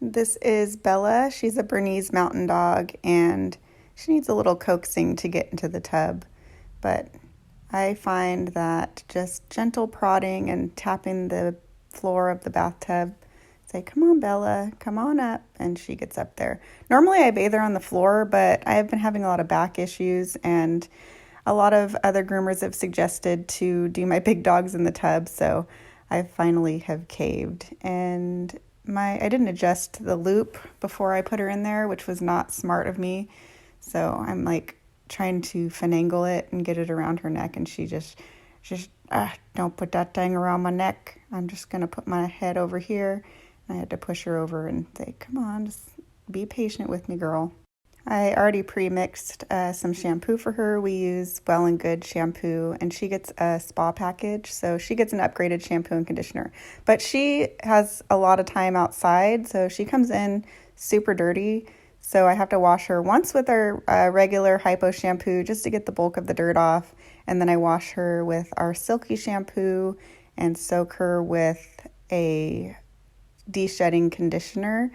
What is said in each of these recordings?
This is Bella. She's a Bernese Mountain Dog and she needs a little coaxing to get into the tub. But I find that just gentle prodding and tapping the floor of the bathtub, say, "Come on, Bella, come on up," and she gets up there. Normally I bathe her on the floor, but I have been having a lot of back issues and a lot of other groomers have suggested to do my big dogs in the tub, so I finally have caved. And I didn't adjust the loop before I put her in there, which was not smart of me. So I'm like trying to finagle it and get it around her neck, and she just don't put that thing around my neck. I'm just gonna put my head over here. I had to push her over and say, "Come on, just be patient with me, girl." I already pre-mixed some shampoo for her. We use Well and Good shampoo, and she gets a spa package, so she gets an upgraded shampoo and conditioner. But she has a lot of time outside, so she comes in super dirty, so I have to wash her once with our regular hypo shampoo just to get the bulk of the dirt off, and then I wash her with our silky shampoo and soak her with a DeShedding conditioner,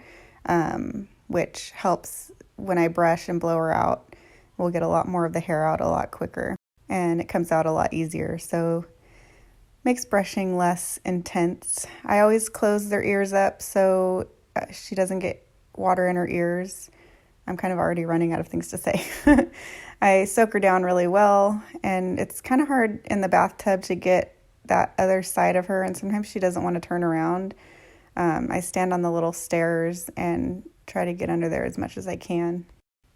which helps when I brush and blow her out. We'll get a lot more of the hair out a lot quicker, and it comes out a lot easier, so makes brushing less intense. I always close their ears up so she doesn't get water in her ears. I'm kind of already running out of things to say. I soak her down really well, and it's kind of hard in the bathtub to get that other side of her, and sometimes she doesn't want to turn around. I stand on the little stairs and try to get under there as much as I can.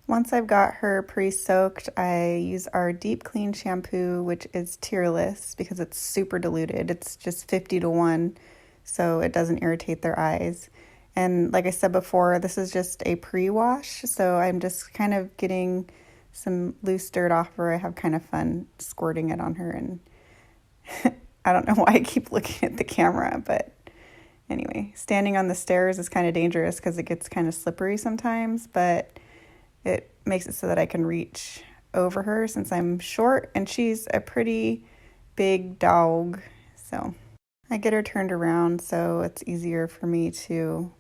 Once I've got her pre-soaked, I use our deep clean shampoo, which is tearless because it's super diluted. It's just 50-1, so it doesn't irritate their eyes. And like I said before, this is just a pre-wash, so I'm just kind of getting some loose dirt off her. I have kind of fun squirting it on her, and I don't know why I keep looking at the camera, but anyway, standing on the stairs is kind of dangerous because it gets kind of slippery sometimes, but it makes it so that I can reach over her since I'm short and she's a pretty big dog. So I get her turned around so it's easier for me to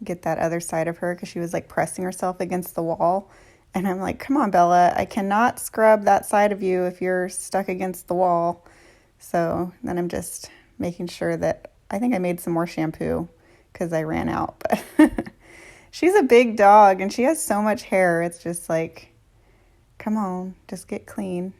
get that other side of her because she was like pressing herself against the wall. And I'm like, "Come on, Bella, I cannot scrub that side of you if you're stuck against the wall." So then I'm just making sure that I think I made some more shampoo because I ran out. But she's a big dog and she has so much hair. It's just like, come on, just get clean.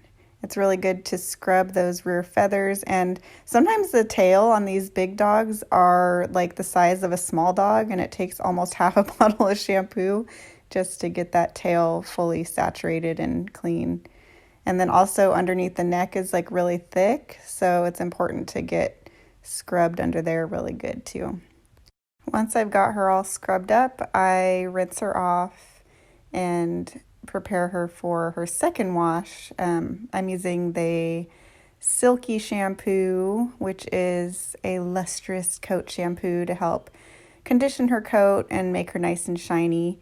It's really good to scrub those rear feathers. And sometimes the tail on these big dogs are like the size of a small dog, and it takes almost half a bottle of shampoo just to get that tail fully saturated and clean. And then also underneath the neck is like really thick, so it's important to get scrubbed under there really good too. Once I've got her all scrubbed up, I rinse her off and prepare her for her second wash. I'm using the Silky shampoo, which is a lustrous coat shampoo to help condition her coat and make her nice and shiny.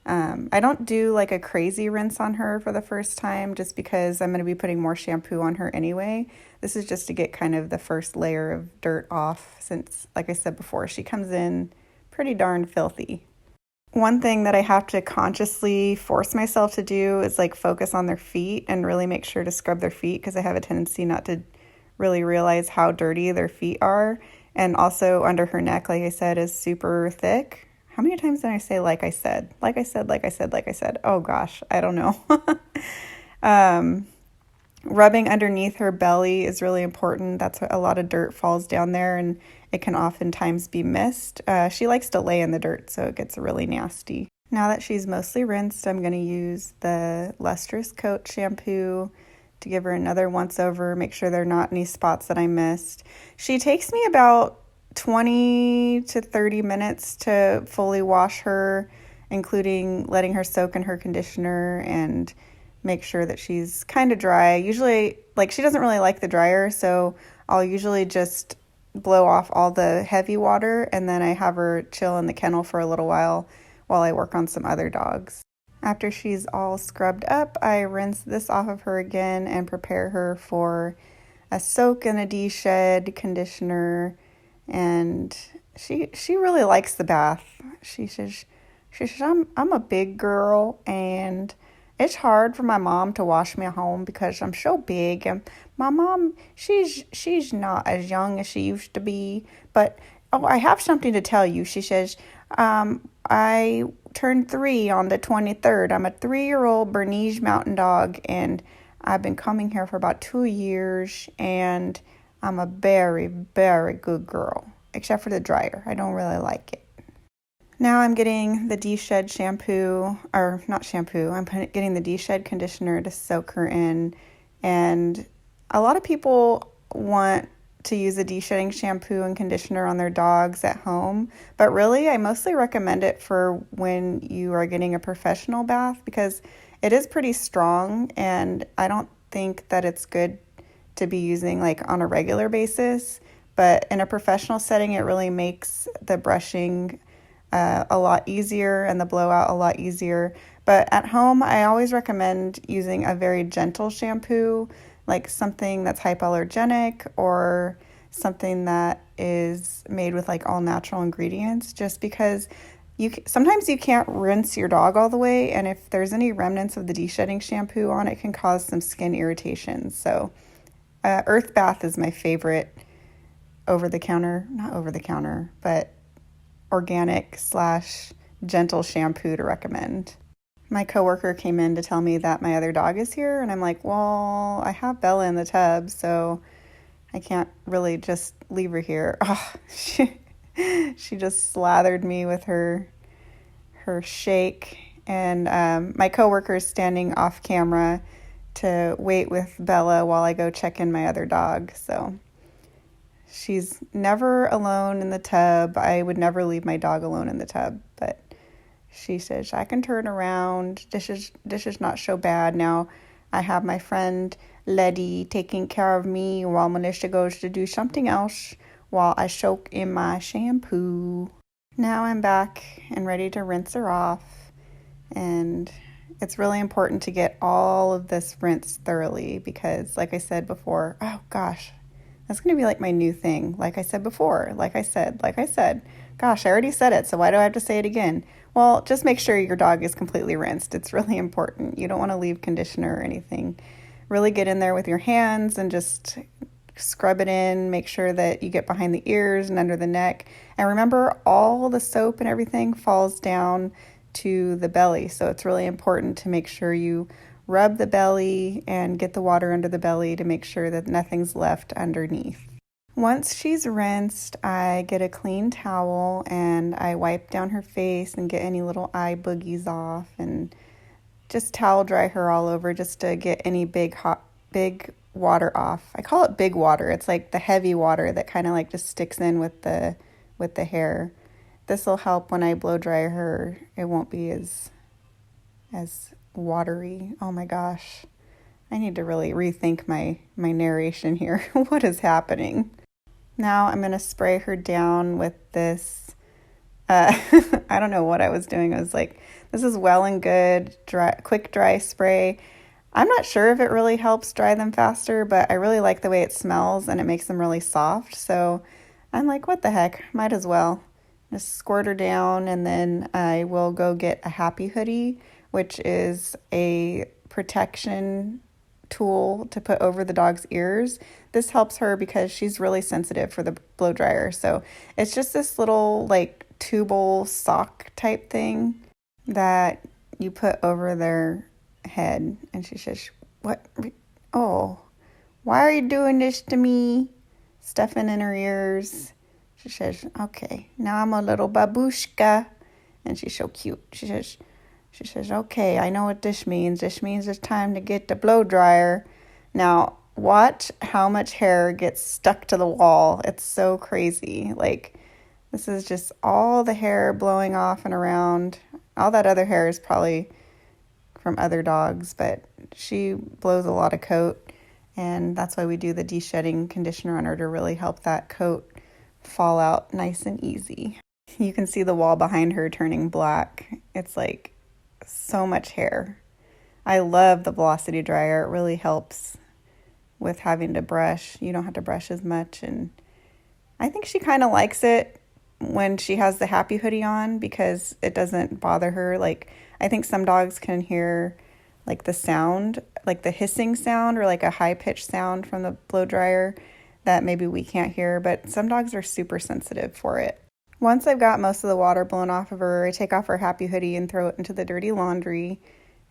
I don't do like a crazy rinse on her for the first time just because I'm going to be putting more shampoo on her anyway. This is just to get kind of the first layer of dirt off since, like I said before, she comes in pretty darn filthy. One thing that I have to consciously force myself to do is like focus on their feet and really make sure to scrub their feet because I have a tendency not to really realize how dirty their feet are. And also under her neck, like I said, is super thick. How many times did I say, like I said? Like I said, like I said, like I said. Oh gosh, I don't know. Rubbing underneath her belly is really important. That's a lot of dirt falls down there and it can oftentimes be missed. She likes to lay in the dirt, so it gets really nasty. Now that she's mostly rinsed, I'm going to use the Lustrous Coat shampoo to give her another once over, make sure there are not any spots that I missed. She takes me about 20 to 30 minutes to fully wash her, including letting her soak in her conditioner and make sure that she's kind of dry. Usually, like, she doesn't really like the dryer, so I'll usually just blow off all the heavy water and then I have her chill in the kennel for a little while I work on some other dogs. After she's all scrubbed up, I rinse this off of her again and prepare her for a soak and a deshed conditioner and she really likes the bath. She says I'm a big girl and it's hard for my mom to wash me at home because I'm so big, and my mom she's not as young as she used to be. But oh, I have something to tell you. She says, I turned 3 on the 23rd. I'm a 3-year-old Bernese Mountain Dog, and I've been coming here for about 2 years, and I'm a very, very good girl, except for the dryer. I don't really like it. Now I'm getting the Deshed shampoo, or not shampoo, I'm getting the Deshed conditioner to soak her in. And a lot of people want to use a deshedding shampoo and conditioner on their dogs at home, but really I mostly recommend it for when you are getting a professional bath because it is pretty strong, and I don't think that it's good to be using like on a regular basis. But in a professional setting, it really makes the brushing a lot easier and the blowout a lot easier. But at home, I always recommend using a very gentle shampoo, like something that's hypoallergenic or something that is made with like all natural ingredients, just because sometimes you can't rinse your dog all the way, and if there's any remnants of the deshedding shampoo on it, can cause some skin irritation. So Earth Bath is my favorite not over the counter, but organic / gentle shampoo to recommend. My coworker came in to tell me that my other dog is here, and I'm like, well, I have Bella in the tub, so I can't really just leave her here. Oh, she just slathered me with her shake, and my coworker is standing off camera to wait with Bella while I go check in my other dog. So she's never alone in the tub. I would never leave my dog alone in the tub, but she says, I can turn around. This is not so bad. Now I have my friend Letty taking care of me while Melissa goes to do something else while I soak in my shampoo. Now I'm back and ready to rinse her off. And it's really important to get all of this rinsed thoroughly because, like I said before, oh gosh, that's going to be like my new thing. Like I said before, like I said. Gosh, I already said it, so why do I have to say it again? Well, just make sure your dog is completely rinsed. It's really important. You don't want to leave conditioner or anything. Really get in there with your hands and just scrub it in. Make sure that you get behind the ears and under the neck. And remember, all the soap and everything falls down to the belly. So it's really important to make sure you rub the belly and get the water under the belly to make sure that nothing's left underneath. Once she's rinsed, I get a clean towel and I wipe down her face and get any little eye boogies off and just towel dry her all over just to get any big water off. I call it big water. It's like the heavy water that kind of like just sticks in with the hair. This will help when I blow dry her. It won't be as watery. Oh my gosh. I need to really rethink my narration here. What is happening? Now I'm going to spray her down with this. I don't know what I was doing. I was like, this is well and good, quick dry spray. I'm not sure if it really helps dry them faster, but I really like the way it smells and it makes them really soft. So I'm like, what the heck? Might as well. Just squirt her down, and then I will go get a Happy Hoodie, which is a protection tool to put over the dog's ears. This helps her because she's really sensitive for the blow dryer. So it's just this little like tubal sock type thing that you put over their head. And she says, what? Oh, why are you doing this to me? Stuffing in her ears. She says, okay, now I'm a little babushka. And she's so cute. She says, okay, I know what this means. This means it's time to get the blow dryer. Now, watch how much hair gets stuck to the wall. It's so crazy. Like, this is just all the hair blowing off and around. All that other hair is probably from other dogs, but she blows a lot of coat. And that's why we do the deshedding conditioner on her to really help that coat fall out nice and easy. You can see the wall behind her turning black. It's like so much hair. I love the Velocity dryer. It really helps with having to brush. You don't have to brush as much, and I think she kind of likes it, when she has the happy hoodie on because it doesn't bother her. Like, I think some dogs can hear like the sound, like the hissing sound or like a high pitched sound from the blow dryer that maybe we can't hear, but some dogs are super sensitive for it. Once I've got most of the water blown off of her, I take off her happy hoodie and throw it into the dirty laundry.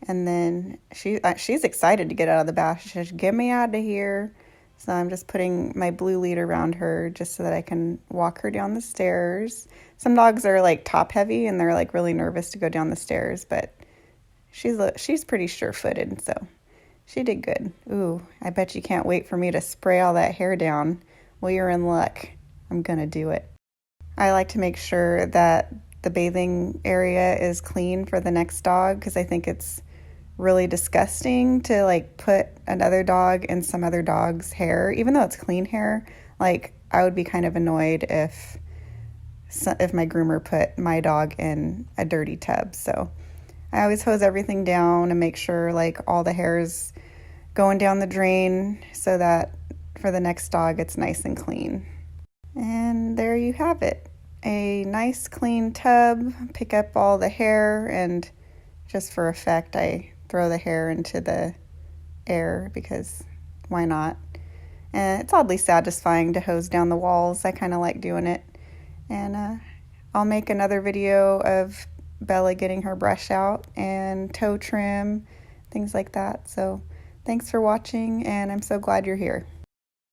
And then she's excited to get out of the bath. She says, "Get me out of here." So I'm just putting my blue lead around her just so that I can walk her down the stairs. Some dogs are like top heavy and they're like really nervous to go down the stairs, but she's pretty sure-footed, so she did good. Ooh, I bet you can't wait for me to spray all that hair down. Well, you're in luck. I'm gonna do it. I like to make sure that the bathing area is clean for the next dog because I think it's really disgusting to like put another dog in some other dog's hair, even though it's clean hair. Like, I would be kind of annoyed if my groomer put my dog in a dirty tub. So I always hose everything down and make sure like all the hair is going down the drain so that for the next dog it's nice and clean. And there you have it. A nice clean tub. Pick up all the hair, and just for effect I throw the hair into the air because why not? And it's oddly satisfying to hose down the walls. I kind of like doing it. And I'll make another video of Bella getting her brush out and toe trim, things like that. So thanks for watching, and I'm so glad you're here.